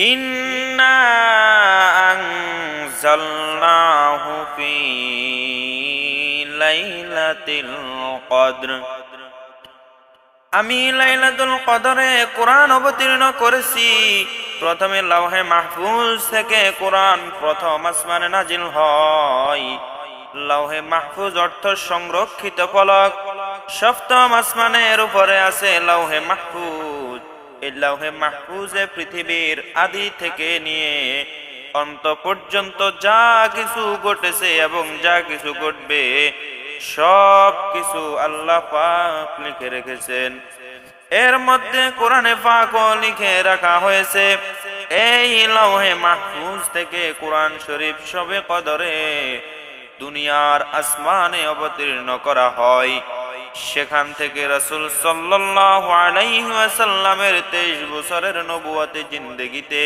ইন্না আনজালনাহু ফি লাইলাতিল কদর। আমি লাইলাতুল কদরে কোরআন অবতীর্ণ করেছি। প্রথমে লাওহে মাহফুজ থেকে কোরআন প্রথম আসমানে নাজিল হয়। লাওহে মাহফুজ অর্থ সংরক্ষিত ফলক। সপ্তম আসমানের উপরে আছে লাওহে মাহফুজ। এই লাওহে মাহফুজে পৃথিবীর আদি থেকে নিয়ে অন্ত পর্যন্ত যা কিছু ঘটেছে এবং যা কিছু ঘটবে সব কিছু আল্লাহ পাক লিখে রেখেছেন। এর মধ্যে কোরআনে পাকও লিখে রাখা হয়েছে। এই লাওহে মাহফুজ থেকে কোরআন শরীফ শবে কদরে দুনিয়ার আসমানে অবতীর্ণ করা হয়। সেখান থেকে রাসূল সাল্লাল্লাহু আলাইহি ওয়াসাল্লামের 23 বছরের নবুয়তি জিন্দেগিতে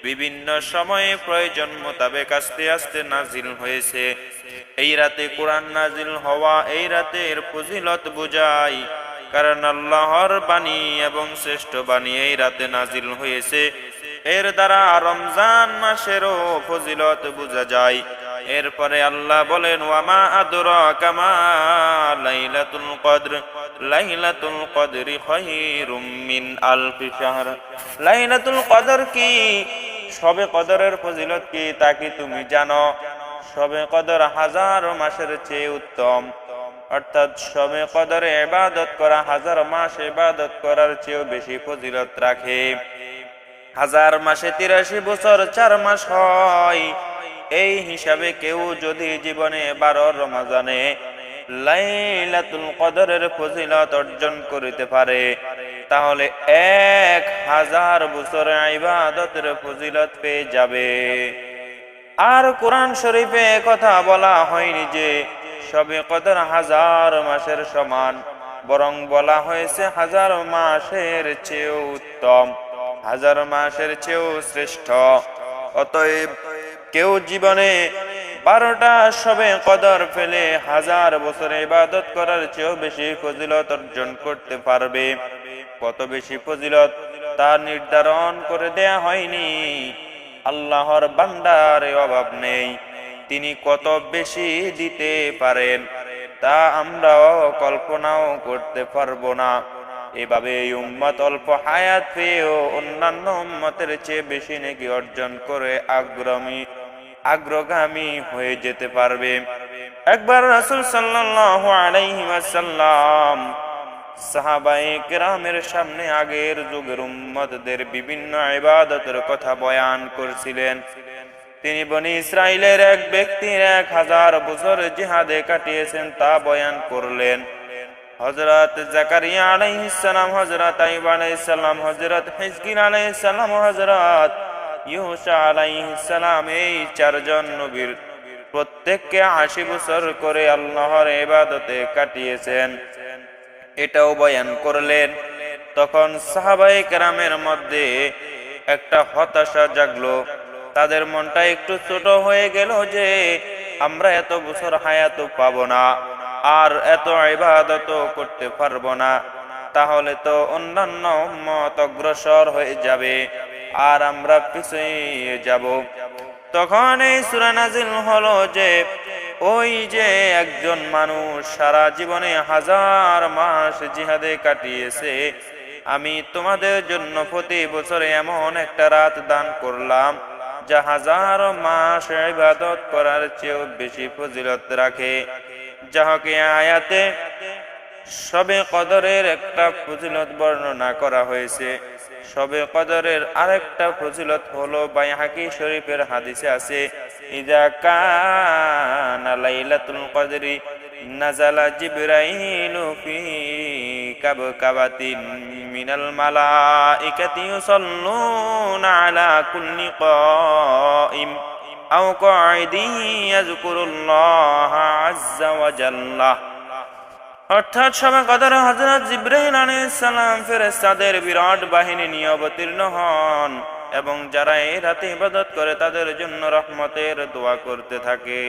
বিভিন্ন সময়ে প্রয়োজন মোতাবেক আস্তে আস্তে নাজিল হয়েছে। এই রাতে কোরআন নাজিল হওয়া এই রাতের ফজিলত বোঝায়, কারণ আল্লাহর বাণী এবং শ্রেষ্ঠ বাণী এই রাতে নাজিল হয়েছে। এর দ্বারা রমজান মাসেরও ফজিলত বোঝা যায়। এরপরে আল্লাহ বলেন, ওয়ামা আদরাকা মা লাইলাতুল কদর, লাইলাতুল কদরি খায়রুম মিন আলফি শাহর। লাইলাতুল কদর কি, শবে কদরের ফজিলত কি তা কি তুমি জানো? শবে কদর হাজার মাসের চেয়ে উত্তম। অর্থাৎ শবে কদরে ইবাদত করা হাজার মাস ইবাদত করার চেয়েও বেশি ফজিলত রাখে। হাজার মাসে 83 বছর 4 মাস হয়। এই হিসাবে কেউ যদি জীবনে 12 রমজানে লাইলাতুল কদরের ফজিলত অর্জন করিতে পারে, তাহলে 1000 বছর ইবাদতের ফজিলত পেয়ে যাবে। আর কোরআন শরীফে কথা বলা হয়নি যে শবে কদর 1000 মাসের সমান, বরং বলা হয়েছে 1000 মাসের চেয়েও উত্তম, 1000 মাসের চেয়েও শ্রেষ্ঠ। অতএব কেউ জীবনে 12টা শবে কদর ফেলে 1000 বছর ইবাদত করার চেয়েও বেশি ফজিলত অর্জন করতে পারবে। কত বেশি ফজিলত তা নির্ধারণ করে দেয়া হয়নি। আল্লাহর বান্দার অভাব নেই, তিনি কত বেশি দিতে পারেন তা আমরাও কল্পনাও করতে পারবো না। এভাবে এই উম্মত অল্প হায়াত পেয়েও অন্যান্য উম্মতের চেয়ে বেশি নেকি অর্জন করে আগ্রগামী হয়ে যেতে পারবে। একবার রাসূল সাল্লাল্লাহু আলাইহি ওয়াসাল্লাম সাহাবায়ে কেরামের সামনে আগের যুগের উম্মতদের বিভিন্ন ইবাদতের কথা বয়ান করছিলেন। তিনি বনি ইসরাইলের এক ব্যক্তির 1000 বছর জিহাদে কাটিয়েছেন তা বয়ান করলেন। হযরত জাকারিয়া আলাইহিস সালাম, হযরত আইয়ুব আলাইহিস সালাম, হযরত হিজকিল আলাইহিস সালাম ও হযরত ইউসা আলাইহিস সালাম, এই 4 জন নবীর প্রত্যেককে 80 বছর করে আল্লাহর ইবাদতে কাটিয়েছেন, এটাও বয়ান করলেন। তখন সাহাবায়ে কেরামের মধ্যে একটা হতাশা জাগলো। তাদের মনটা একটু ছোট হয়ে গেল যে আমরা এত বছর হায়াত পাবো না, আর এত ইবাদত করতে পারবো না, তাহলে তো অন্যান্য উম্মত অগ্রসর হয়ে যাবে আর আমরা পিছিয়ে যাব। তখন এই সূরা নাজিল হলো যে ওই যে একজন মানুষ সারা জীবনে 1000 মাস জিহাদে কাটিয়েছে, আমি তোমাদের জন্য প্রতি বছরে এমন একটা রাত দান করলাম যা 1000 মাস ইবাদত করার চেয়েও বেশি ফজিলত রাখে। যাহকে আয়াতে শবে কদরের একটা ফজিলত বর্ণনা করা হয়েছে। শবে কদরের আরেকটা ফজিলত হলো বাইহাকি শরীফের হাদিসে আছে, ইযা কানা লাইলাতুল কদরি নাযালা জিবরাইলু ফি কাবকাবাতিন মিনাল মালাইকাতি ইউসাল্লুনা আলা কুল্লি কাইম আও কাঈদিন ইয়াযকুরুল্লাহা আযযা ওয়া জাল্লা। অর্থাৎ শবে কদরে হযরত জিবরাইল আলাইহিস সালাম ফেরেশতাদের বিরাট বাহিনী নিয়ে অবতীর্ণ হন এবং যারা এই রাতে ইবাদত করে তাদের জন্য রহমতের দোয়া করতে থাকে।